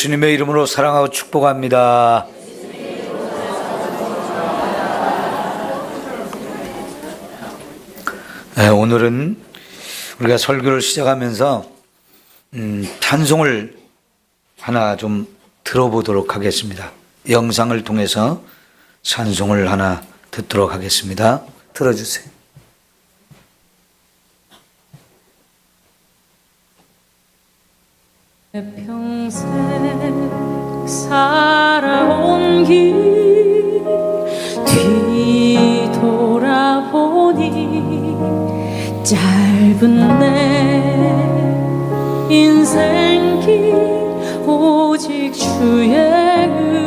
예수님의 이름으로 사랑하고 축복합니다. 오늘은 우리가 설교를 시작하면서 찬송을 하나 좀 들어보도록 하겠습니다. 영상을 통해서 찬송을 하나 듣도록 하겠습니다. 들어주세요. 내 평생 살아온 길 뒤돌아보니 짧은 내 인생길 오직 주의 은혜라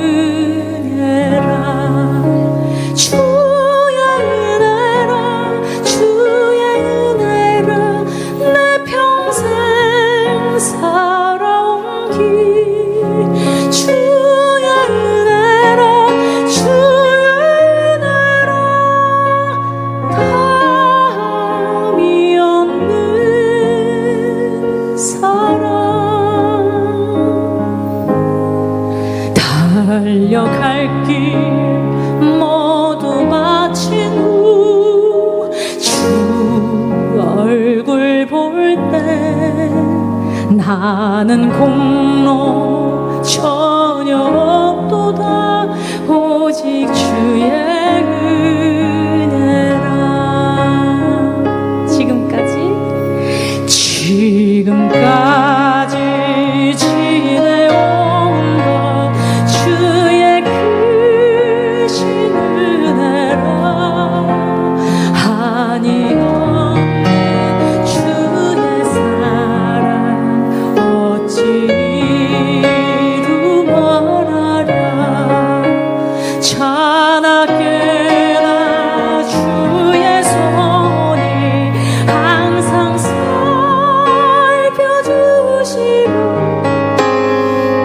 주의 은혜라 주의 은혜라 내 평생 살아온 길 주의 은혜라 주의 은혜라 담이 없는 사랑 달려갈 길 모두 마친 후 주 얼굴 볼 때 나는 공로 전혀 없도다 오직 주의 은혜라 지금까지 지내온 것 주의 크신 은혜라 한이 없는 주의 사랑 어찌 이루 말하랴 찬하게나 주의 손이 항상 살펴주시고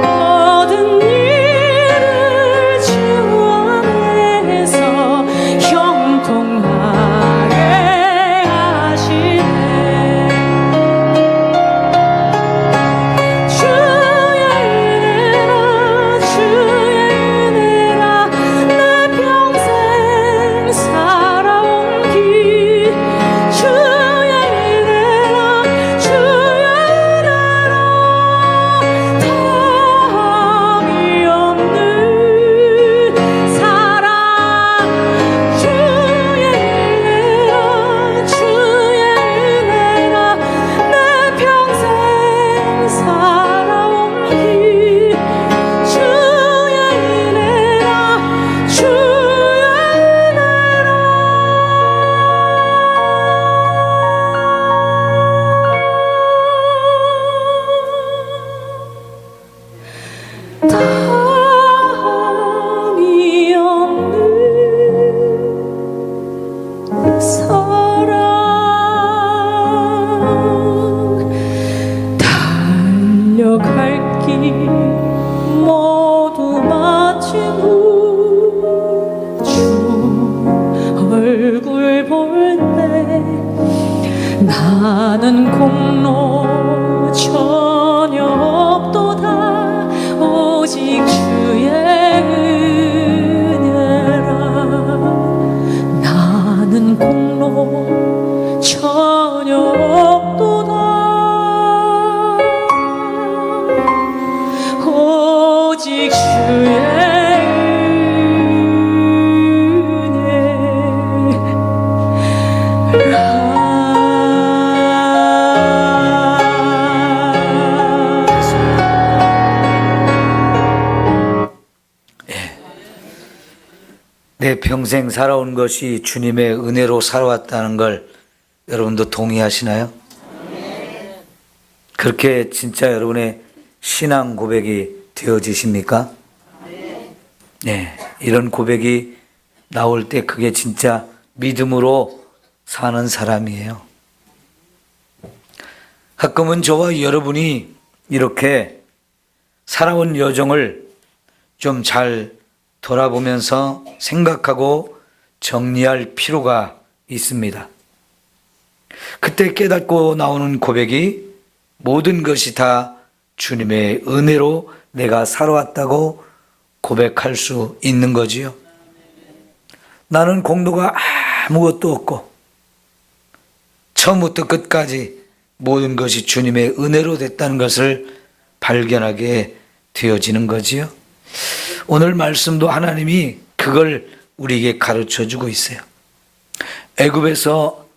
모든 일을 주 안에서 형통하게 하시네 주의 은혜라 내 평생 살아온 길 주의 은혜라 주의 은혜라 담이 없는 사랑 주의 은혜라 주의 은혜라 내 평생 살아온 길 주의 은혜라 주의 은혜라 담이 없는 사랑 달려갈 길 모두 마친 후 주 얼굴 볼 때 나는 공로 전혀 없도다 오직 주의 은혜라 나는 공로 전혀 없도다 오직 주의 내 평생 살아온 것이 주님의 은혜로 살아왔다는 걸 여러분도 동의하시나요? 그렇게 진짜 여러분의 신앙 고백이 되어지십니까? 네, 이런 고백이 나올 때 그게 진짜 믿음으로 사는 사람이에요. 가끔은 저와 여러분이 이렇게 살아온 여정을 좀 잘 돌아보면서 생각하고 정리할 필요가 있습니다. 그때 깨닫고 나오는 고백이 모든 것이 다 주님의 은혜로 내가 살아왔다고 고백할 수 있는 거지요. 나는 공로가 아무것도 없고 처음부터 끝까지 모든 것이 주님의 은혜로 됐다는 것을 발견하게 되어지는 거지요. 오늘 말씀도 하나님이 그걸 우리에게 가르쳐 주고 있어요. 애굽에서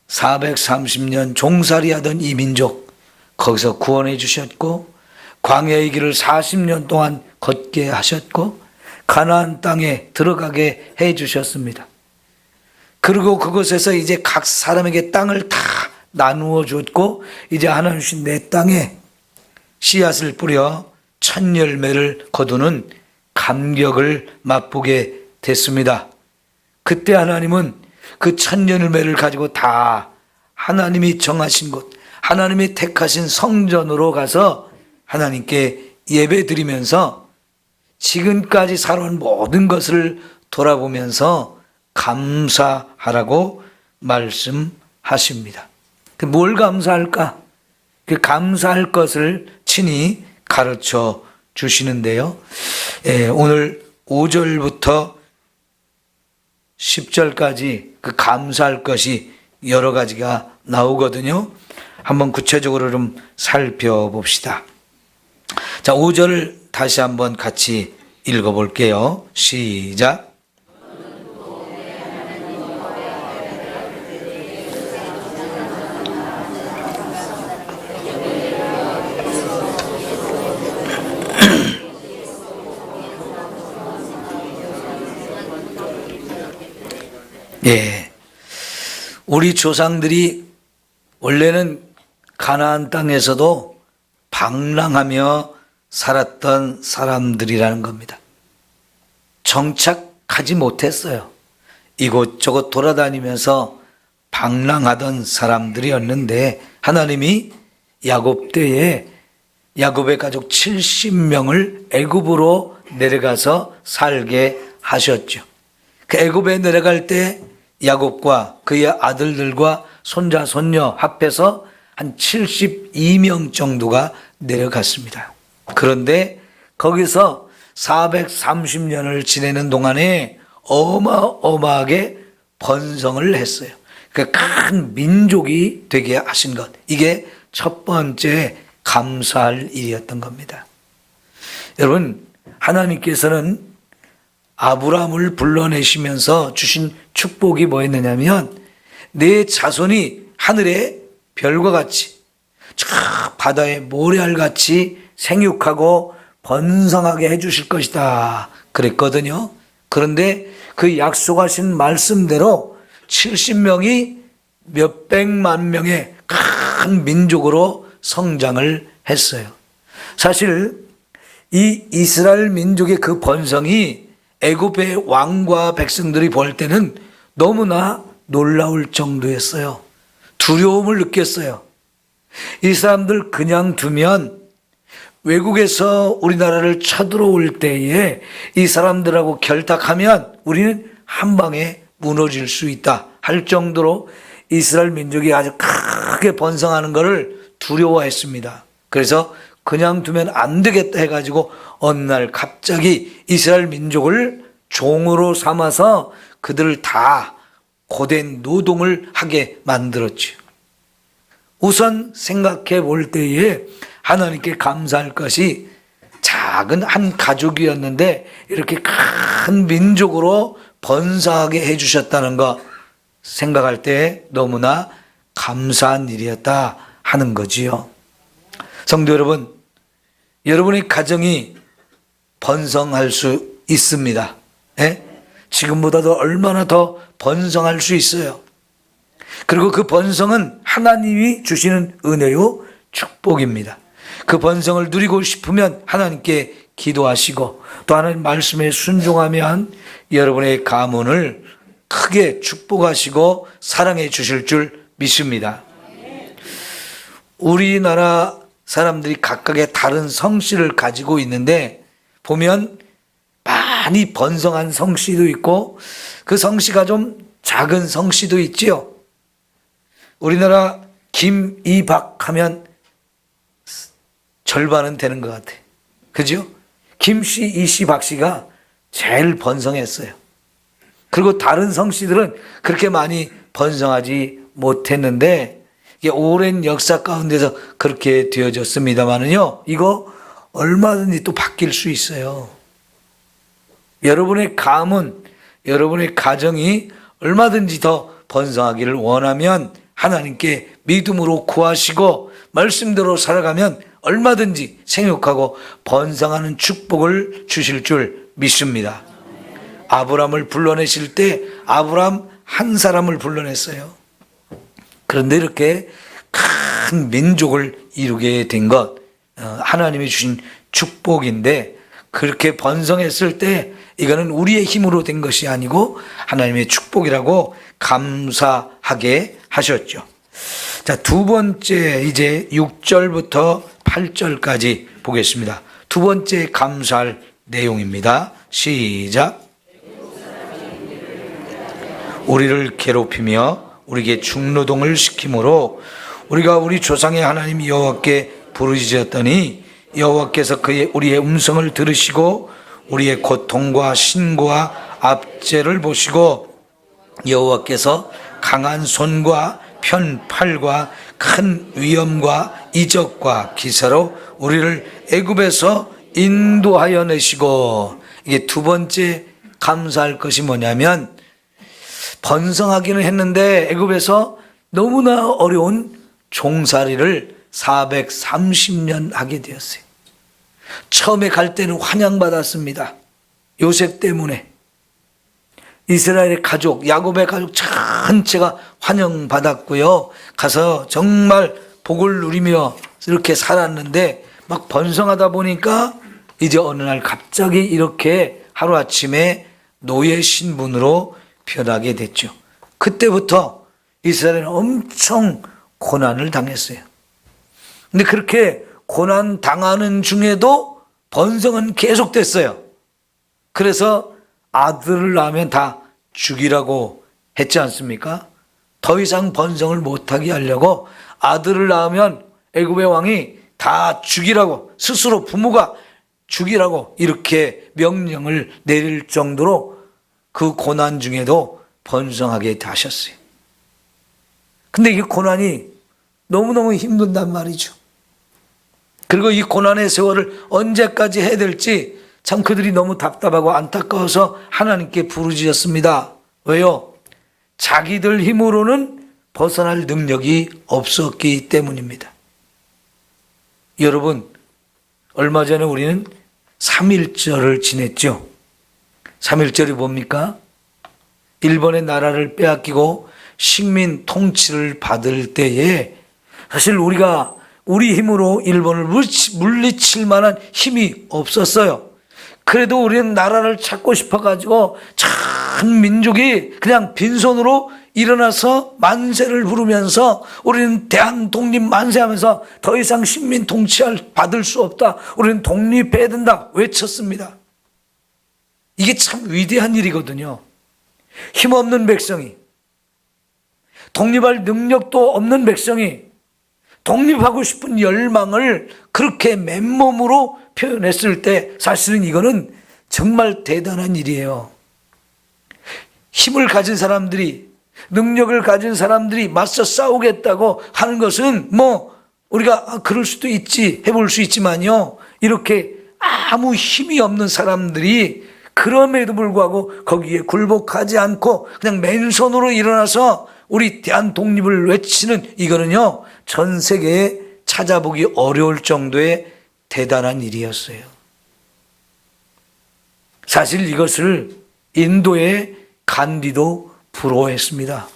430년 종살이 하던 이 민족, 거기서 구원해 주셨고, 광야의 길을 40년 동안 걷게 하셨고, 가나안 땅에 들어가게 해 주셨습니다. 그리고 그곳에서 이제 각 사람에게 땅을 다 나누어 줬고, 이제 하나님 주신 내 땅에 씨앗을 뿌려 첫 열매를 거두는 감격을 맛보게 됐습니다. 그때 하나님은 그 첫 열매를 가지고 다 하나님이 정하신 곳, 하나님이 택하신 성전으로 가서 하나님께 예배 드리면서 지금까지 살아온 모든 것을 돌아보면서 감사하라고 말씀하십니다. 뭘 감사할까? 그 감사할 것을 친히 가르쳐 주시는데요. 오늘 5절부터 10절까지 그 감사할 것이 여러 가지가 나오거든요. 한번 구체적으로 좀 살펴봅시다. 자, 5절을 다시 한번 같이 읽어볼게요. 시작. 예, 우리 조상들이 원래는 가나안 땅에서도 방랑하며 살았던 사람들이라는 겁니다. 정착하지 못했어요. 이곳저곳 돌아다니면서 방랑하던 사람들이었는데 하나님이 야곱 때에 야곱의 가족 70명을 애굽으로 내려가서 살게 하셨죠. 그 애굽에 내려갈 때 야곱과 그의 아들들과 손자 손녀 합해서 한 72명 정도가 내려갔습니다. 그런데 거기서 430년을 지내는 동안에 어마어마하게 번성을 했어요. 그 큰 민족이 되게 하신 것, 이게 첫 번째 감사할 일이었던 겁니다. 여러분, 하나님께서는 아브라함을 불러내시면서 주신 축복이 뭐였느냐면 내 자손이 하늘의 별과 같이 저 바다의 모래알같이 생육하고 번성하게 해주실 것이다 그랬거든요. 그런데 그 약속하신 말씀대로 70명이 몇백만 명의 큰 민족으로 성장을 했어요. 사실 이 이스라엘 민족의 그 번성이 애굽의 왕과 백성들이 볼 때는 너무나 놀라울 정도였어요. 두려움을 느꼈어요. 이 사람들 그냥 두면 외국에서 우리나라를 쳐들어올 때에 이 사람들하고 결탁하면 우리는 한 방에 무너질 수 있다 할 정도로 이스라엘 민족이 아주 크게 번성하는 것을 두려워했습니다. 그래서 그냥 두면 안 되겠다 해가지고 어느 날 갑자기 이스라엘 민족을 종으로 삼아서 그들을 다 고된 노동을 하게 만들었죠. 우선 생각해 볼 때에 하나님께 감사할 것이 작은 한 가족이었는데 이렇게 큰 민족으로 번성하게 해주셨다는 거 생각할 때 너무나 감사한 일이었다 하는 거지요. 성도 여러분, 여러분의 가정이 번성할 수 있습니다. 예? 지금보다도 얼마나 더 번성할 수 있어요. 그리고 그 번성은 하나님이 주시는 은혜요 축복입니다. 그 번성을 누리고 싶으면 하나님께 기도하시고 또 하나님 말씀에 순종하면 여러분의 가문을 크게 축복하시고 사랑해 주실 줄 믿습니다. 우리나라 사람들이 각각의 다른 성씨를 가지고 있는데 보면 많이 번성한 성씨도 있고 그 성씨가 좀 작은 성씨도 있지요. 우리나라 김, 이, 박 하면 절반은 되는 것 같아. 그죠? 김씨, 이씨, 박씨가 제일 번성했어요. 그리고 다른 성씨들은 그렇게 많이 번성하지 못했는데 이게 오랜 역사 가운데서 그렇게 되어졌습니다만은요, 이거 얼마든지 또 바뀔 수 있어요. 여러분의 가문, 여러분의 가정이 얼마든지 더 번성하기를 원하면 하나님께 믿음으로 구하시고 말씀대로 살아가면 얼마든지 생육하고 번성하는 축복을 주실 줄 믿습니다. 아브람을 불러내실 때 아브람 한 사람을 불러냈어요. 그런데 이렇게 큰 민족을 이루게 된 것, 하나님이 주신 축복인데, 그렇게 번성했을 때 이거는 우리의 힘으로 된 것이 아니고 하나님의 축복이라고 감사하게 하셨죠. 자, 두 번째, 이제 6절부터 8절까지 보겠습니다. 두 번째 감사할 내용입니다. 시작. 우리를 괴롭히며 우리에게 중노동을 시킴으로 우리가 우리 조상의 하나님 여호와께 부르짖었더니 여호와께서 우리의 음성을 들으시고 우리의 고통과 신고와 압제를 보시고 여호와께서 강한 손과 편팔과 큰 위엄과 이적과 기사로 우리를 애굽에서 인도하여 내시고, 이게 두 번째 감사할 것이 뭐냐면, 번성하기는 했는데 애굽에서 너무나 어려운 종살이를 430년 하게 되었어요. 처음에 갈 때는 환영받았습니다. 요셉 때문에 이스라엘의 가족, 야곱의 가족 전체가 환영받았고요. 가서 정말 복을 누리며 이렇게 살았는데 막 번성하다 보니까 이제 어느 날 갑자기 이렇게 하루아침에 노예 신분으로 변하게 됐죠. 그때부터 이스라엘은 엄청 고난을 당했어요. 근데 그렇게 고난 당하는 중에도 번성은 계속됐어요. 그래서 아들을 낳으면 다 죽이라고 했지 않습니까? 더 이상 번성을 못하게 하려고 아들을 낳으면 애굽의 왕이 다 죽이라고, 스스로 부모가 죽이라고 이렇게 명령을 내릴 정도로 그 고난 중에도 번성하게 하셨어요. 근데 이 고난이 너무너무 힘든단 말이죠. 그리고 이 고난의 세월을 언제까지 해야 될지 참 그들이 너무 답답하고 안타까워서 하나님께 부르짖었습니다. 왜요? 자기들 힘으로는 벗어날 능력이 없었기 때문입니다. 여러분, 얼마 전에 우리는 3.1절을 지냈죠. 3.1절이 뭡니까? 일본의 나라를 빼앗기고 식민 통치를 받을 때에 사실 우리가 우리 힘으로 일본을 물리칠 만한 힘이 없었어요. 그래도 우리는 나라를 찾고 싶어가지고 전 민족이 그냥 빈손으로 일어나서 만세를 부르면서 우리는 대한 독립 만세하면서 더 이상 식민 통치를 받을 수 없다. 우리는 독립해야 된다. 외쳤습니다. 이게 참 위대한 일이거든요. 힘없는 백성이, 독립할 능력도 없는 백성이 독립하고 싶은 열망을 그렇게 맨몸으로 표현했을 때 사실은 이거는 정말 대단한 일이에요. 힘을 가진 사람들이, 능력을 가진 사람들이 맞서 싸우겠다고 하는 것은 우리가 그럴 수도 있지, 해볼 수 있지만요, 이렇게 아무 힘이 없는 사람들이 그럼에도 불구하고 거기에 굴복하지 않고 그냥 맨손으로 일어나서 우리 대한 독립을 외치는, 이거는요 전 세계에 찾아보기 어려울 정도의 대단한 일이었어요. 사실 이것을 인도의 간디도 부러워했습니다.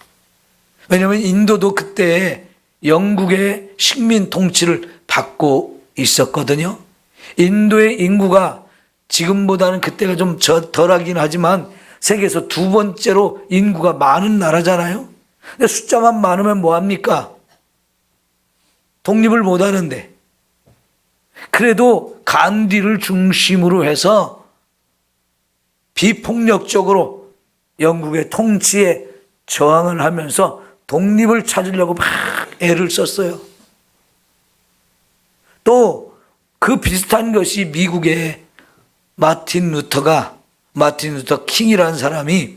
왜냐하면 인도도 그때 영국의 식민 통치를 받고 있었거든요. 인도의 인구가 지금보다는 그때가 좀 덜하긴 하지만 세계에서 두 번째로 인구가 많은 나라잖아요. 근데 숫자만 많으면 뭐합니까? 독립을 못하는데. 그래도 간디를 중심으로 해서 비폭력적으로 영국의 통치에 저항을 하면서 독립을 찾으려고 막 애를 썼어요. 또 그 비슷한 것이 미국의 마틴 루터 킹이라는 사람이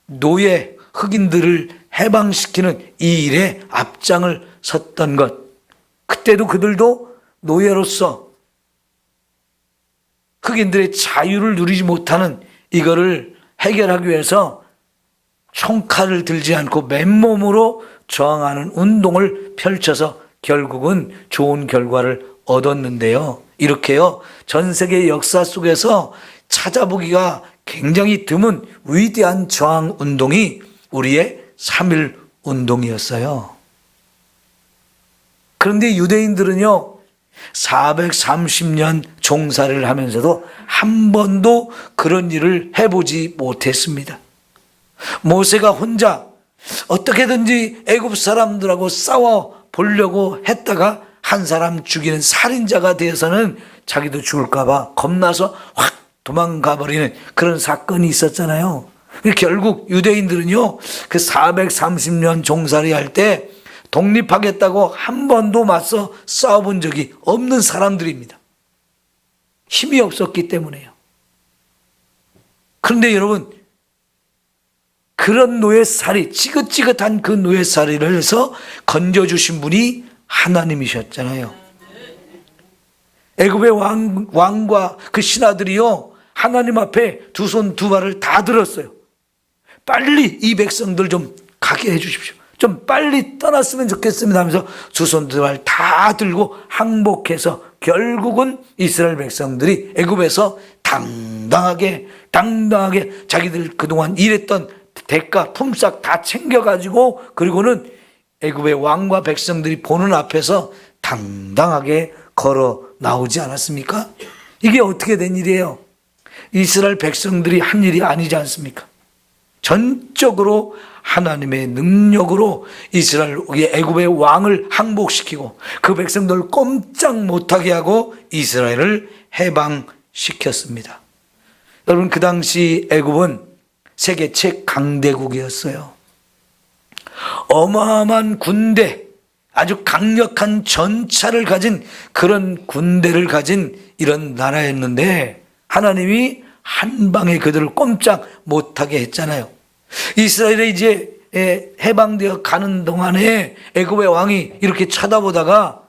노예 흑인들을 해방시키는 이 일에 앞장을 섰던 것. 그때도 그들도 노예로서 흑인들의 자유를 누리지 못하는 이거를 해결하기 위해서 총칼을 들지 않고 맨몸으로 저항하는 운동을 펼쳐서 결국은 좋은 결과를 얻었는데요. 이렇게요, 전 세계 역사 속에서 찾아보기가 굉장히 드문 위대한 저항 운동이 우리의 3.1 운동이었어요. 그런데 유대인들은요, 430년 종살이를 하면서도 한 번도 그런 일을 해보지 못했습니다. 모세가 혼자 어떻게든지 애굽 사람들하고 싸워 보려고 했다가 한 사람 죽이는 살인자가 되어서는 자기도 죽을까 봐 겁나서 확 도망가 버리는 그런 사건이 있었잖아요. 결국 유대인들은요, 그 430년 종살이 할 때 독립하겠다고 한 번도 맞서 싸워본 적이 없는 사람들입니다. 힘이 없었기 때문에요. 그런데 여러분, 그런 노예살이, 지긋지긋한 그 노예살이를 해서 건져주신 분이 하나님이셨잖아요. 애굽의 왕과 그 신하들이요, 하나님 앞에 두 손 두 발을 다 들었어요. 빨리 이 백성들 좀 가게 해 주십시오. 좀 빨리 떠났으면 좋겠습니다 하면서 두 손 두 발 다 들고 항복해서 결국은 이스라엘 백성들이 애굽에서 당당하게 자기들 그동안 일했던 대가 품삯 다 챙겨가지고, 그리고는 애굽의 왕과 백성들이 보는 앞에서 당당하게 걸어 나오지 않았습니까? 이게 어떻게 된 일이에요? 이스라엘 백성들이 한 일이 아니지 않습니까? 전적으로 하나님의 능력으로 이스라엘 애굽의 왕을 항복시키고 그 백성들을 꼼짝 못하게 하고 이스라엘을 해방시켰습니다. 여러분, 그 당시 애굽은 세계 최강대국이었어요. 어마어마한 군대, 아주 강력한 전차를 가진 그런 군대를 가진 이런 나라였는데 하나님이 한 방에 그들을 꼼짝 못하게 했잖아요. 이스라엘이 이제 해방되어 가는 동안에 애굽의 왕이 이렇게 쳐다보다가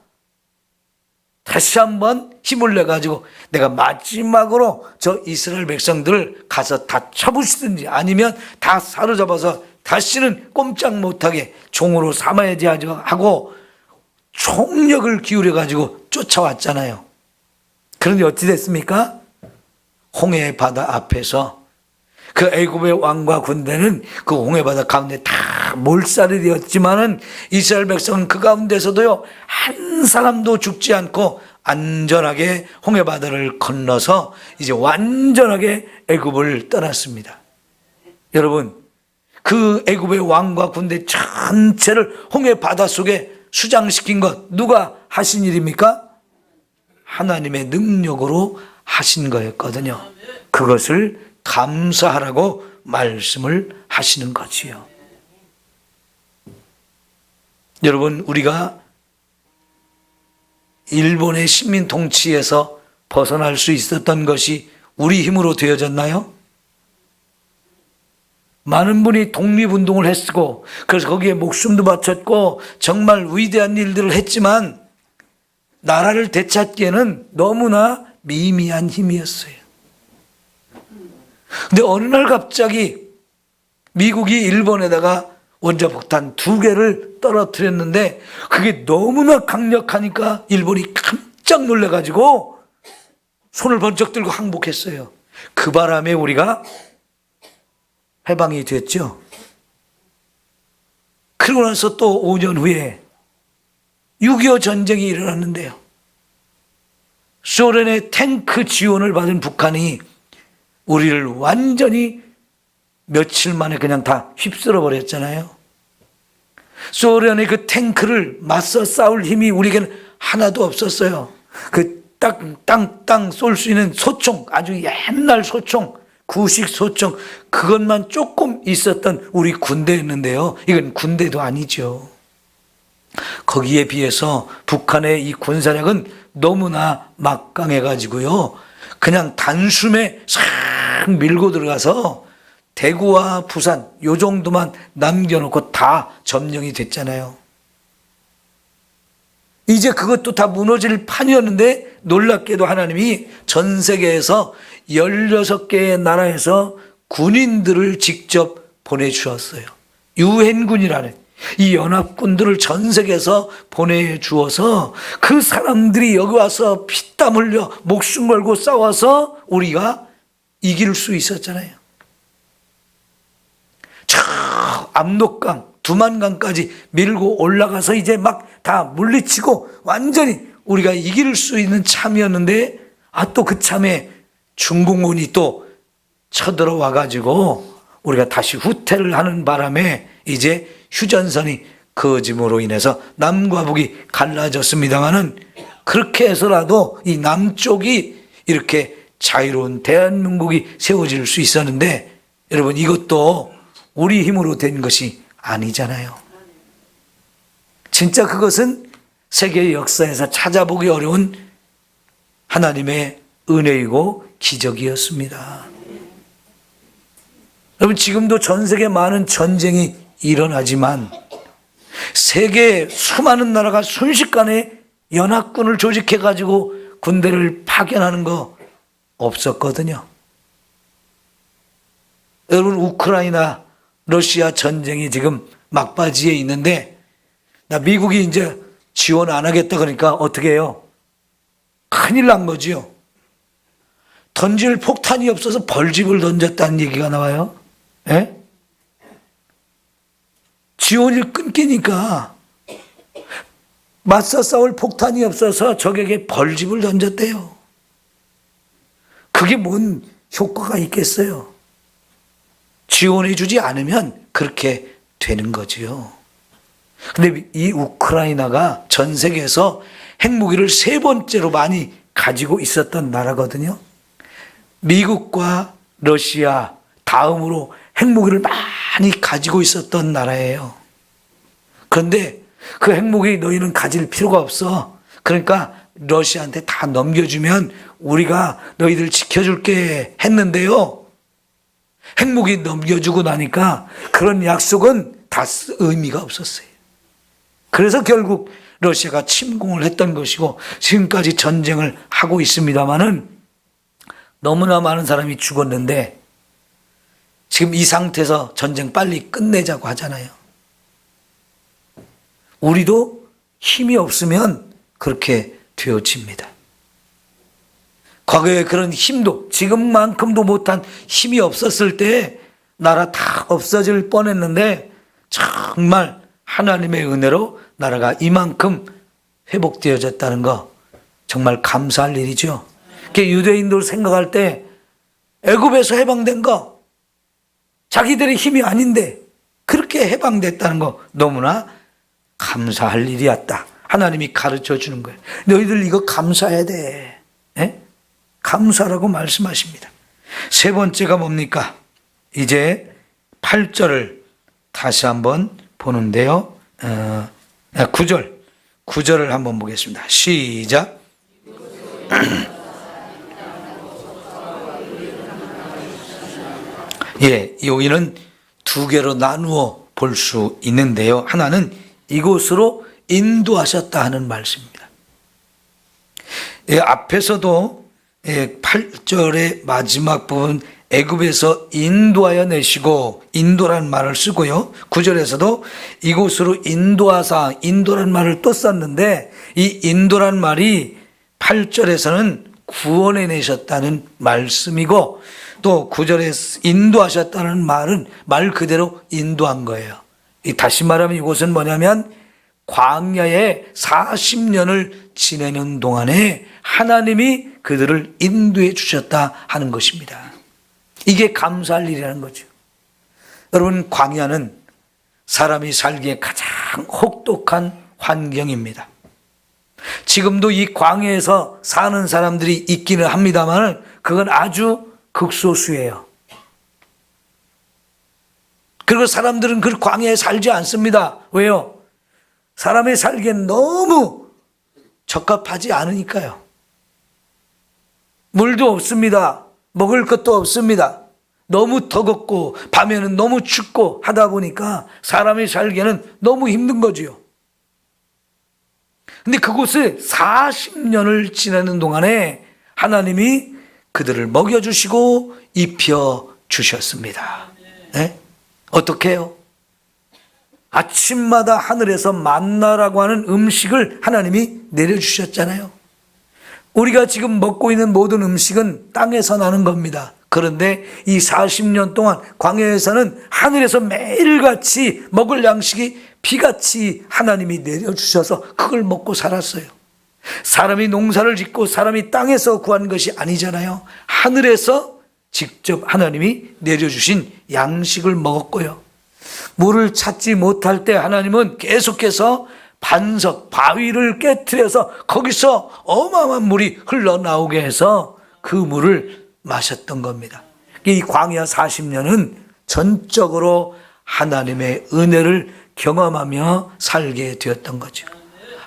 다시 한번 힘을 내가지고 내가 마지막으로 저 이스라엘 백성들을 가서 다 쳐부시든지 아니면 다 사로잡아서 다시는 꼼짝 못하게 종으로 삼아야지 하고 총력을 기울여가지고 쫓아왔잖아요. 그런데 어찌 됐습니까? 홍해 바다 앞에서 그 애굽의 왕과 군대는 그 홍해 바다 가운데 다 몰살이 되었지만은 이스라엘 백성은 그 가운데서도요, 한 사람도 죽지 않고 안전하게 홍해 바다를 건너서 이제 완전하게 애굽을 떠났습니다. 여러분, 그 애굽의 왕과 군대 전체를 홍해 바다 속에 수장시킨 것 누가 하신 일입니까? 하나님의 능력으로 하신 거였거든요. 그것을 감사하라고 말씀을 하시는 거지요. 여러분, 우리가 일본의 식민 통치에서 벗어날 수 있었던 것이 우리 힘으로 되어졌나요? 많은 분이 독립운동을 했고 그래서 거기에 목숨도 바쳤고 정말 위대한 일들을 했지만 나라를 되찾기에는 너무나 미미한 힘이었어요. 근데 어느 날 갑자기 미국이 일본에다가 원자폭탄 2개를 떨어뜨렸는데 그게 너무나 강력하니까 일본이 깜짝 놀라가지고 손을 번쩍 들고 항복했어요. 그 바람에 우리가 해방이 됐죠. 그러고 나서 또 5년 후에 6.25 전쟁이 일어났는데요. 소련의 탱크 지원을 받은 북한이 우리를 완전히 며칠 만에 그냥 다 휩쓸어 버렸잖아요. 소련의 그 탱크를 맞서 싸울 힘이 우리에게는 하나도 없었어요. 그 땅 쏠 수 있는 소총, 아주 옛날 소총, 구식 소총, 그것만 조금 있었던 우리 군대였는데요. 이건 군대도 아니죠. 거기에 비해서 북한의 이 군사력은 너무나 막강해가지고요. 그냥 단숨에 싹 밀고 들어가서 대구와 부산 요 정도만 남겨놓고 다 점령이 됐잖아요. 이제 그것도 다 무너질 판이었는데 놀랍게도 하나님이 전 세계에서 16개의 나라에서 군인들을 직접 보내주었어요. 유엔군이라는 이 연합군들을 전 세계에서 보내주어서 그 사람들이 여기 와서 피땀 흘려 목숨 걸고 싸워서 우리가 이길 수 있었잖아요. 저 압록강, 두만강까지 밀고 올라가서 이제 막 다 물리치고 완전히 우리가 이길 수 있는 참이었는데 또 그 참에 중공군이 또 쳐들어와 가지고 우리가 다시 후퇴를 하는 바람에 이제 휴전선이 그어짐으로 인해서 남과 북이 갈라졌습니다마는 그렇게 해서라도 이 남쪽이 이렇게 자유로운 대한민국이 세워질 수 있었는데 여러분 이것도 우리 힘으로 된 것이 아니잖아요. 진짜 그것은 세계 역사에서 찾아보기 어려운 하나님의 은혜이고 기적이었습니다. 여러분 지금도 전 세계 많은 전쟁이 일어나지만 세계 수많은 나라가 순식간에 연합군을 조직해가지고 군대를 파견하는 거 없었거든요. 여러분 우크라이나 러시아 전쟁이 지금 막바지에 있는데 미국이 이제 지원 안 하겠다 그러니까 어떻게 해요? 큰일 난 거지요. 던질 폭탄이 없어서 벌집을 던졌다는 얘기가 나와요. 예? 지원이 끊기니까 맞서 싸울 폭탄이 없어서 적에게 벌집을 던졌대요. 그게 뭔 효과가 있겠어요? 지원해 주지 않으면 그렇게 되는 거지요. 근데 이 우크라이나가 전 세계에서 핵무기를 3번째로 많이 가지고 있었던 나라거든요. 미국과 러시아 다음으로 핵무기를 많이 가지고 있었던 나라예요. 그런데 그 핵무기 너희는 가질 필요가 없어. 그러니까 러시아한테 다 넘겨주면 우리가 너희들 지켜줄게 했는데요. 핵무기 넘겨주고 나니까 그런 약속은 다 의미가 없었어요. 그래서 결국 러시아가 침공을 했던 것이고 지금까지 전쟁을 하고 있습니다마는 너무나 많은 사람이 죽었는데 지금 이 상태에서 전쟁 빨리 끝내자고 하잖아요. 우리도 힘이 없으면 그렇게 되어집니다. 과거에 그런 힘도 지금만큼도 못한 힘이 없었을 때 나라 다 없어질 뻔했는데 정말 하나님의 은혜로 나라가 이만큼 회복되어졌다는 거 정말 감사할 일이죠. 유대인들 생각할 때 애굽에서 해방된 거 자기들의 힘이 아닌데 그렇게 해방됐다는 거 너무나 감사할 일이었다. 하나님이 가르쳐 주는 거예요. 너희들 이거 감사해야 돼. 에? 감사라고 말씀하십니다. 세 번째가 뭡니까? 이제 8절을 다시 한번 보는데요. 9절을 한번 보겠습니다. 시작. 예, 여기는 두 개로 나누어 볼 수 있는데요. 하나는 이곳으로 인도하셨다 하는 말씀입니다. 예, 앞에서도 8절의 마지막 부분 애굽에서 인도하여 내시고 인도란 말을 쓰고요. 9절에서도 이곳으로 인도하사 인도란 말을 또 썼는데 이 인도란 말이 8절에서는 구원해 내셨다는 말씀이고 또 9절에 인도하셨다는 말은 말 그대로 인도한 거예요. 다시 말하면 이곳은 뭐냐면 광야에 40년을 지내는 동안에 하나님이 그들을 인도해 주셨다 하는 것입니다. 이게 감사할 일이라는 거죠. 여러분, 광야는 사람이 살기에 가장 혹독한 환경입니다. 지금도 이 광야에서 사는 사람들이 있기는 합니다만 그건 아주 극소수예요. 그리고 사람들은 그 광야에 살지 않습니다. 왜요? 사람이 살기엔 너무 적합하지 않으니까요. 물도 없습니다. 먹을 것도 없습니다. 너무 더겁고 밤에는 너무 춥고 하다 보니까 사람이 살기에는 너무 힘든 거지요. 근데 그곳에 40년을 지내는 동안에 하나님이 그들을 먹여주시고 입혀주셨습니다. 네? 어떻게 해요? 아침마다 하늘에서 만나라고 하는 음식을 하나님이 내려주셨잖아요. 우리가 지금 먹고 있는 모든 음식은 땅에서 나는 겁니다. 그런데 이 40년 동안 광야에서는 하늘에서 매일같이 먹을 양식이 비같이 하나님이 내려주셔서 그걸 먹고 살았어요. 사람이 농사를 짓고 사람이 땅에서 구한 것이 아니잖아요. 하늘에서 직접 하나님이 내려주신 양식을 먹었고요. 물을 찾지 못할 때 하나님은 계속해서 반석, 바위를 깨트려서 거기서 어마어마한 물이 흘러나오게 해서 그 물을 마셨던 겁니다. 이 광야 40년은 전적으로 하나님의 은혜를 경험하며 살게 되었던 거죠.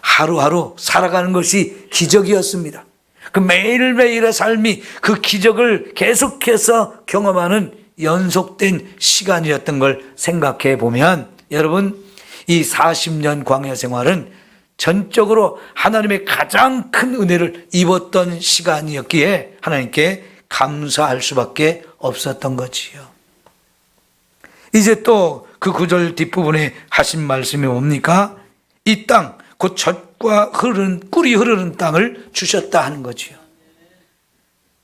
하루하루 살아가는 것이 기적이었습니다. 그 매일매일의 삶이 그 기적을 계속해서 경험하는 연속된 시간이었던 걸 생각해 보면 여러분, 이 40년 광야 생활은 전적으로 하나님의 가장 큰 은혜를 입었던 시간이었기에 하나님께 감사할 수밖에 없었던 거지요. 이제 또 그 구절 뒷부분에 하신 말씀이 뭡니까? 이 땅, 곧 젖과 꿀이 흐르는 땅을 주셨다 하는 거지요.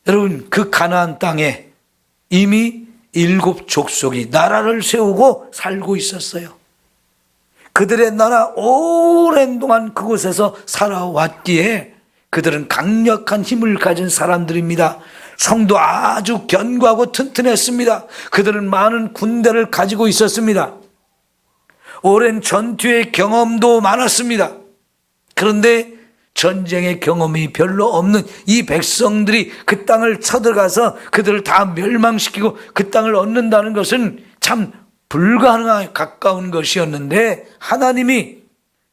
여러분, 그 가나안 땅에 이미 7 족속이 나라를 세우고 살고 있었어요. 그들의 나라 오랜 동안 그곳에서 살아왔기에 그들은 강력한 힘을 가진 사람들입니다. 성도 아주 견고하고 튼튼했습니다. 그들은 많은 군대를 가지고 있었습니다. 오랜 전투의 경험도 많았습니다. 그런데 전쟁의 경험이 별로 없는 이 백성들이 그 땅을 쳐들어가서 그들을 다 멸망시키고 그 땅을 얻는다는 것은 참 불가능에 가까운 것이었는데 하나님이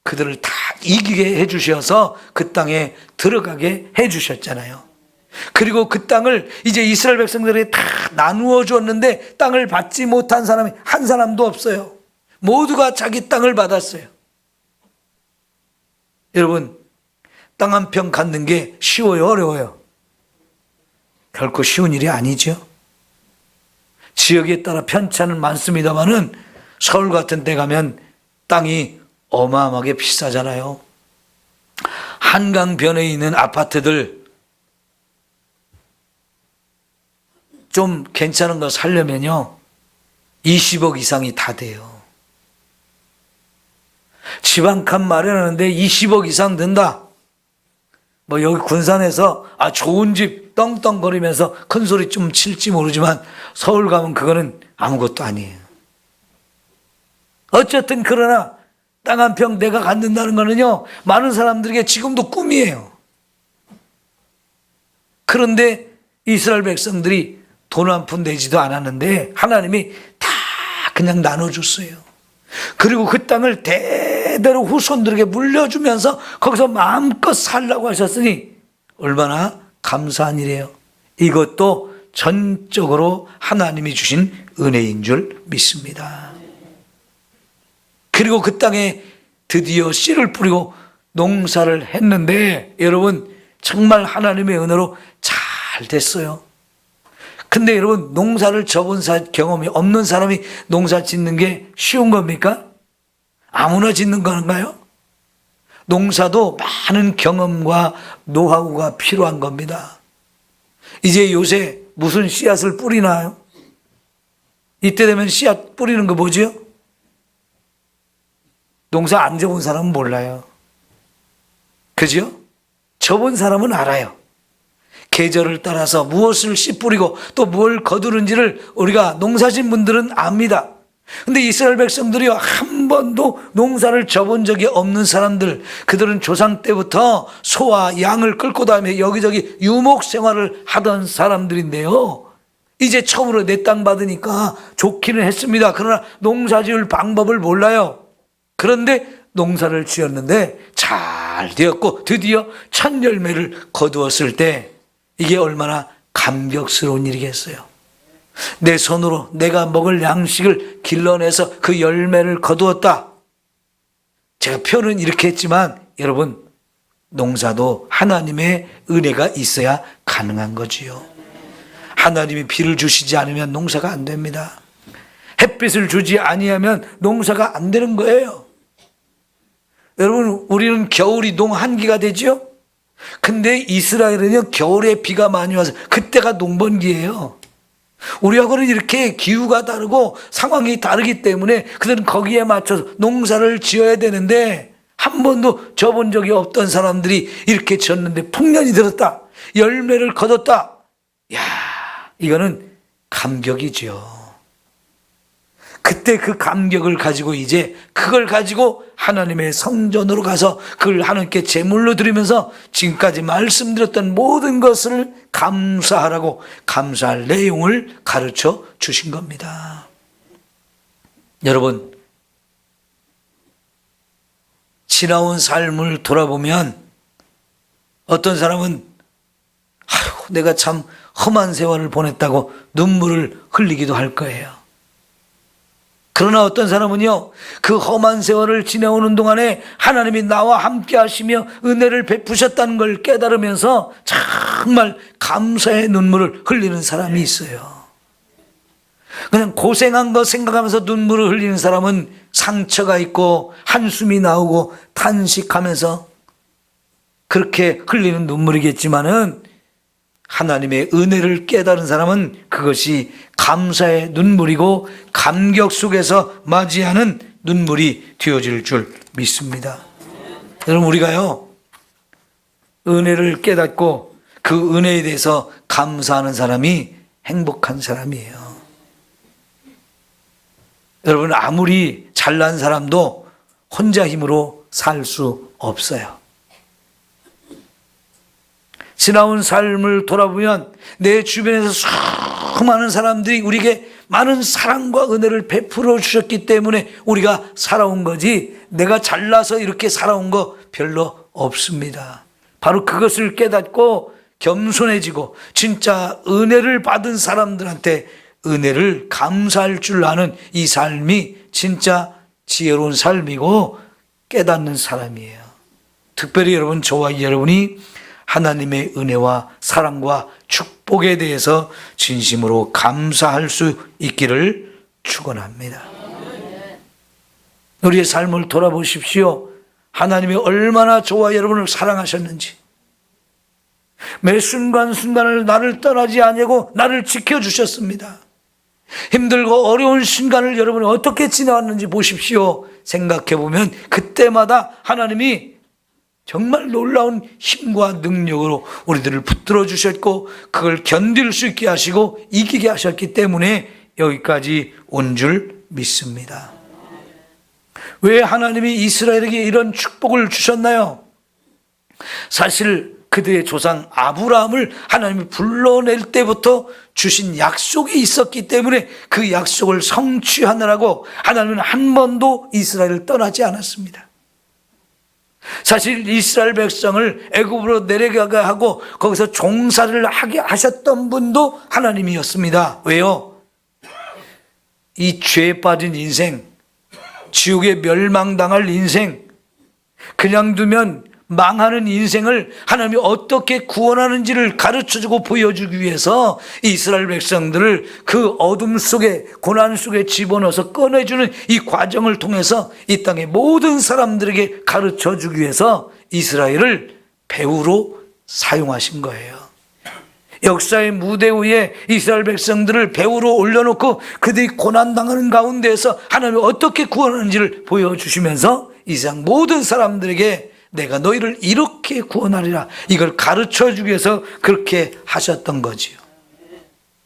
그들을 다 이기게 해주셔서 그 땅에 들어가게 해주셨잖아요. 그리고 그 땅을 이제 이스라엘 백성들에게 다 나누어 주었는데 땅을 받지 못한 사람이 한 사람도 없어요. 모두가 자기 땅을 받았어요. 여러분, 땅 한 평 갖는 게 쉬워요, 어려워요? 결코 쉬운 일이 아니죠. 지역에 따라 편차는 많습니다만은 서울 같은 데 가면 땅이 어마어마하게 비싸잖아요. 한강변에 있는 아파트들 좀 괜찮은 거 살려면요 20억 이상이 다 돼요. 집 한 칸 마련하는데 20억 이상 든다. 뭐 여기 군산에서 좋은 집 떵떵거리면서 큰 소리 좀 칠지 모르지만 서울 가면 그거는 아무것도 아니에요. 어쨌든 그러나 땅 한 평 내가 갖는다는 거는요 많은 사람들에게 지금도 꿈이에요. 그런데 이스라엘 백성들이 돈 한 푼 내지도 않았는데 하나님이 다 그냥 나눠줬어요. 그리고 그 땅을 대대로 후손들에게 물려주면서 거기서 마음껏 살라고 하셨으니 얼마나 감사한 일이에요. 이것도 전적으로 하나님이 주신 은혜인 줄 믿습니다. 그리고 그 땅에 드디어 씨를 뿌리고 농사를 했는데 여러분 정말 하나님의 은혜로 잘 됐어요. 근데 여러분 농사를 접은 경험이 없는 사람이 농사 짓는 게 쉬운 겁니까? 아무나 짓는 건가요? 농사도 많은 경험과 노하우가 필요한 겁니다. 이제 요새 무슨 씨앗을 뿌리나요? 이때 되면 씨앗 뿌리는 거 뭐죠? 농사 안 접은 사람은 몰라요. 그죠? 접은 사람은 알아요. 계절을 따라서 무엇을 씨 뿌리고 또 뭘 거두는지를 우리가 농사진 분들은 압니다. 근데 이스라엘 백성들이요 한 번도 농사를 접은 적이 없는 사람들, 그들은 조상 때부터 소와 양을 끌고 다니며 여기저기 유목 생활을 하던 사람들인데요 이제 처음으로 내 땅 받으니까 좋기는 했습니다. 그러나 농사 지을 방법을 몰라요. 그런데 농사를 지었는데 잘 되었고 드디어 첫 열매를 거두었을 때 이게 얼마나 감격스러운 일이겠어요. 내 손으로 내가 먹을 양식을 길러내서 그 열매를 거두었다. 제가 표현은 이렇게 했지만 여러분, 농사도 하나님의 은혜가 있어야 가능한 거지요. 하나님이 비를 주시지 않으면 농사가 안 됩니다. 햇빛을 주지 아니하면 농사가 안 되는 거예요. 여러분, 우리는 겨울이 농한기가 되죠. 근데 이스라엘은요, 겨울에 비가 많이 와서 그때가 농번기예요. 우리하고는 이렇게 기후가 다르고 상황이 다르기 때문에 그들은 거기에 맞춰서 농사를 지어야 되는데 한 번도 져본 적이 없던 사람들이 이렇게 지었는데 풍년이 들었다. 열매를 거뒀다. 야, 이거는 감격이죠. 그때 그 감격을 가지고 이제 그걸 가지고 하나님의 성전으로 가서 그걸 하나님께 제물로 드리면서 지금까지 말씀드렸던 모든 것을 감사하라고 감사할 내용을 가르쳐 주신 겁니다. 여러분, 지나온 삶을 돌아보면 어떤 사람은 아유, 내가 참 험한 세월을 보냈다고 눈물을 흘리기도 할 거예요. 그러나 어떤 사람은요, 그 험한 세월을 지내오는 동안에 하나님이 나와 함께 하시며 은혜를 베푸셨다는 걸 깨달으면서 정말 감사의 눈물을 흘리는 사람이 있어요. 그냥 고생한 거 생각하면서 눈물을 흘리는 사람은 상처가 있고 한숨이 나오고 탄식하면서 그렇게 흘리는 눈물이겠지만은 하나님의 은혜를 깨달은 사람은 그것이 감사의 눈물이고 감격 속에서 맞이하는 눈물이 되어질 줄 믿습니다. 여러분, 우리가요, 은혜를 깨닫고 그 은혜에 대해서 감사하는 사람이 행복한 사람이에요. 여러분, 아무리 잘난 사람도 혼자 힘으로 살 수 없어요. 지나온 삶을 돌아보면 내 주변에서 수많은 사람들이 우리에게 많은 사랑과 은혜를 베풀어 주셨기 때문에 우리가 살아온 거지, 내가 잘나서 이렇게 살아온 거 별로 없습니다. 바로 그것을 깨닫고 겸손해지고 진짜 은혜를 받은 사람들한테 은혜를 감사할 줄 아는 이 삶이 진짜 지혜로운 삶이고 깨닫는 사람이에요. 특별히 여러분, 저와 여러분이 하나님의 은혜와 사랑과 축복에 대해서 진심으로 감사할 수 있기를 축원합니다. 우리의 삶을 돌아보십시오. 하나님이 얼마나 저와 여러분을 사랑하셨는지, 매 순간순간을 나를 떠나지 아니하고 나를 지켜주셨습니다. 힘들고 어려운 순간을 여러분이 어떻게 지나왔는지 보십시오. 생각해보면 그때마다 하나님이 정말 놀라운 힘과 능력으로 우리들을 붙들어 주셨고 그걸 견딜 수 있게 하시고 이기게 하셨기 때문에 여기까지 온 줄 믿습니다. 왜 하나님이 이스라엘에게 이런 축복을 주셨나요? 사실 그들의 조상 아브라함을 하나님이 불러낼 때부터 주신 약속이 있었기 때문에 그 약속을 성취하느라고 하나님은 한 번도 이스라엘을 떠나지 않았습니다. 사실 이스라엘 백성을 애굽으로 내려가게 하고 거기서 종살이를 하게 하셨던 분도 하나님이었습니다. 왜요? 이 죄에 빠진 인생, 지옥에 멸망당할 인생, 그냥 두면 망하는 인생을 하나님이 어떻게 구원하는지를 가르쳐주고 보여주기 위해서 이스라엘 백성들을 그 어둠 속에, 고난 속에 집어넣어서 꺼내주는 이 과정을 통해서 이 땅의 모든 사람들에게 가르쳐주기 위해서 이스라엘을 배우로 사용하신 거예요. 역사의 무대 위에 이스라엘 백성들을 배우로 올려놓고 그들이 고난당하는 가운데에서 하나님이 어떻게 구원하는지를 보여주시면서 이 세상 모든 사람들에게 내가 너희를 이렇게 구원하리라, 이걸 가르쳐주기 위해서 그렇게 하셨던 거지요.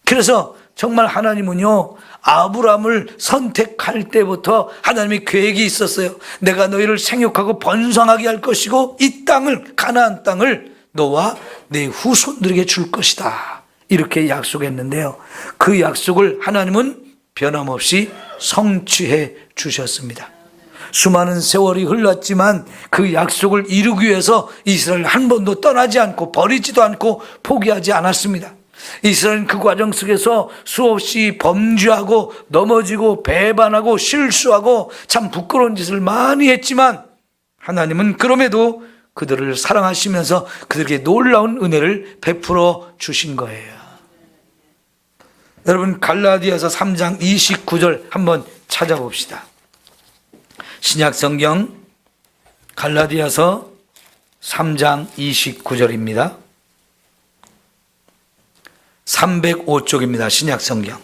그래서 정말 하나님은요, 아브라함을 선택할 때부터 하나님의 계획이 있었어요. 내가 너희를 생육하고 번성하게 할 것이고 이 땅을, 가나안 땅을 너와 내 후손들에게 줄 것이다, 이렇게 약속했는데요, 그 약속을 하나님은 변함없이 성취해 주셨습니다. 수많은 세월이 흘렀지만 그 약속을 이루기 위해서 이스라엘 한 번도 떠나지 않고 버리지도 않고 포기하지 않았습니다. 이스라엘은 그 과정 속에서 수없이 범죄하고 넘어지고 배반하고 실수하고 참 부끄러운 짓을 많이 했지만 하나님은 그럼에도 그들을 사랑하시면서 그들에게 놀라운 은혜를 베풀어 주신 거예요. 여러분, 갈라디아서 3장 29절 한번 찾아봅시다. 신약 성경 갈라디아서 3장 29절입니다. 305쪽입니다. 신약 성경.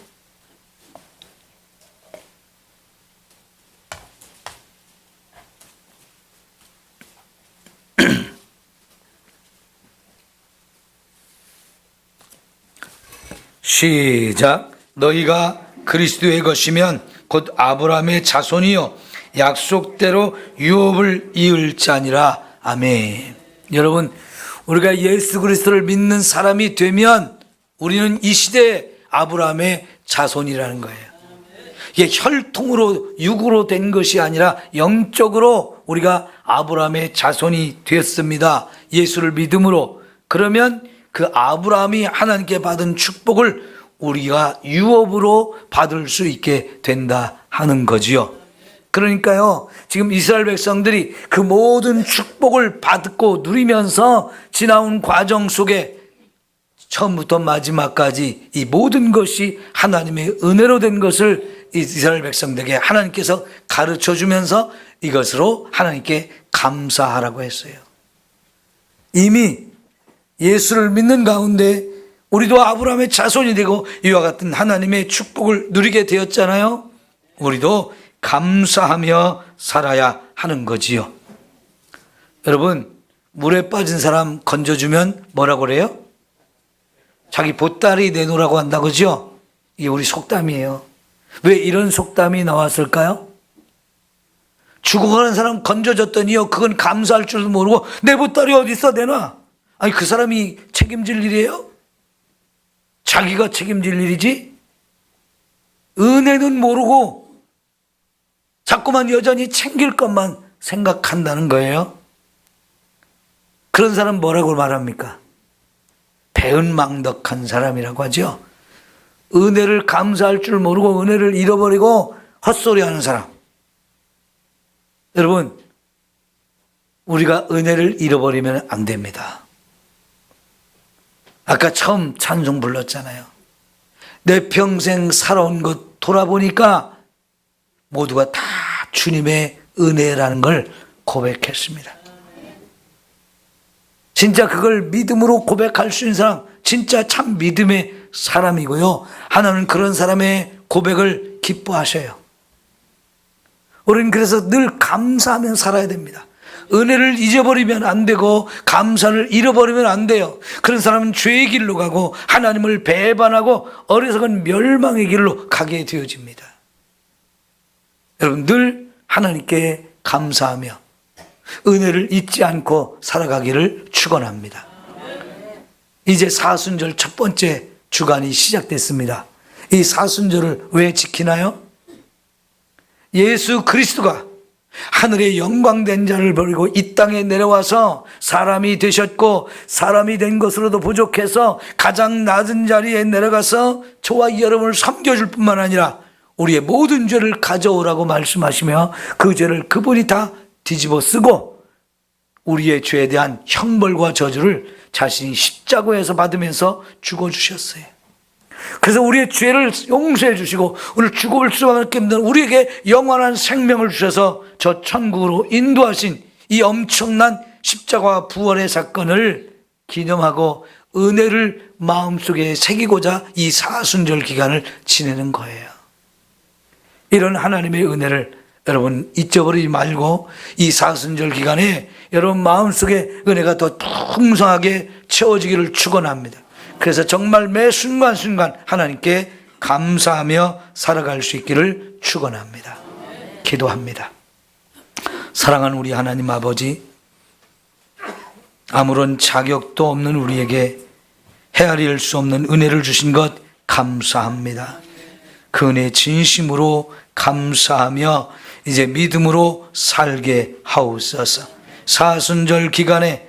시작. 너희가 그리스도의 것이면 곧 아브라함의 자손이요 약속대로 유업을 이을 자니라. 아멘. 여러분, 우리가 예수 그리스도를 믿는 사람이 되면 우리는 이 시대의 아브라함의 자손이라는 거예요. 이게 혈통으로 육으로 된 것이 아니라 영적으로 우리가 아브라함의 자손이 되었습니다. 예수를 믿음으로. 그러면 그 아브라함이 하나님께 받은 축복을 우리가 유업으로 받을 수 있게 된다 하는 거지요. 그러니까요, 지금 이스라엘 백성들이 그 모든 축복을 받고 누리면서 지나온 과정 속에 처음부터 마지막까지 이 모든 것이 하나님의 은혜로 된 것을 이스라엘 백성들에게 하나님께서 가르쳐 주면서 이것으로 하나님께 감사하라고 했어요. 이미 예수를 믿는 가운데 우리도 아브라함의 자손이 되고 이와 같은 하나님의 축복을 누리게 되었잖아요. 우리도 감사하며 살아야 하는 거지요. 여러분, 물에 빠진 사람 건져주면 뭐라고 그래요? 자기 보따리 내놓으라고 한다, 그죠? 이게 우리 속담이에요. 왜 이런 속담이 나왔을까요? 죽어가는 사람 건져줬더니요, 그건 감사할 줄도 모르고 내 보따리 어디 있어, 내놔. 아니, 그 사람이 책임질 일이에요? 자기가 책임질 일이지? 은혜는 모르고 자꾸만 여전히 챙길 것만 생각한다는 거예요. 그런 사람 뭐라고 말합니까? 배은망덕한 사람이라고 하죠. 은혜를 감사할 줄 모르고 은혜를 잃어버리고 헛소리하는 사람. 여러분, 우리가 은혜를 잃어버리면 안 됩니다. 아까 처음 찬송 불렀잖아요. 내 평생 살아온 것 돌아보니까 모두가 다 주님의 은혜라는 걸 고백했습니다. 진짜 그걸 믿음으로 고백할 수 있는 사람, 진짜 참 믿음의 사람이고요. 하나님은 그런 사람의 고백을 기뻐하셔요. 우리는 그래서 늘 감사하며 살아야 됩니다. 은혜를 잊어버리면 안 되고 감사를 잃어버리면 안 돼요. 그런 사람은 죄의 길로 가고 하나님을 배반하고 어리석은 멸망의 길로 가게 되어집니다. 여러분, 늘 하나님께 감사하며 은혜를 잊지 않고 살아가기를 축원합니다. 이제 사순절 첫 번째 주간이 시작됐습니다. 이 사순절을 왜 지키나요? 예수 그리스도가 하늘의 영광된 자를 버리고 이 땅에 내려와서 사람이 되셨고, 사람이 된 것으로도 부족해서 가장 낮은 자리에 내려가서 저와 여러분을 섬겨줄 뿐만 아니라 우리의 모든 죄를 가져오라고 말씀하시며 그 죄를 그분이 다 뒤집어 쓰고 우리의 죄에 대한 형벌과 저주를 자신이 십자가에서 받으면서 죽어주셨어요. 그래서 우리의 죄를 용서해 주시고 오늘 죽을 수밖에 없는 우리에게 영원한 생명을 주셔서 저 천국으로 인도하신 이 엄청난 십자가 부활의 사건을 기념하고 은혜를 마음속에 새기고자 이 사순절 기간을 지내는 거예요. 이런 하나님의 은혜를 여러분 잊어버리지 말고 이 사순절 기간에 여러분 마음속에 은혜가 더 풍성하게 채워지기를 축원합니다. 그래서 정말 매 순간순간 하나님께 감사하며 살아갈 수 있기를 축원합니다. 기도합니다. 사랑하는 우리 하나님 아버지, 아무런 자격도 없는 우리에게 헤아릴 수 없는 은혜를 주신 것 감사합니다. 그 은혜 진심으로 감사하며 이제 믿음으로 살게 하옵소서. 사순절 기간에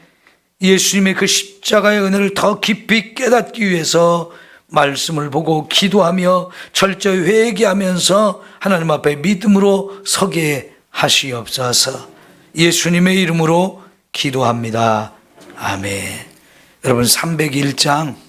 예수님의 그 십자가의 은혜를 더 깊이 깨닫기 위해서 말씀을 보고 기도하며 철저히 회개하면서 하나님 앞에 믿음으로 서게 하시옵소서. 예수님의 이름으로 기도합니다. 아멘. 여러분 301장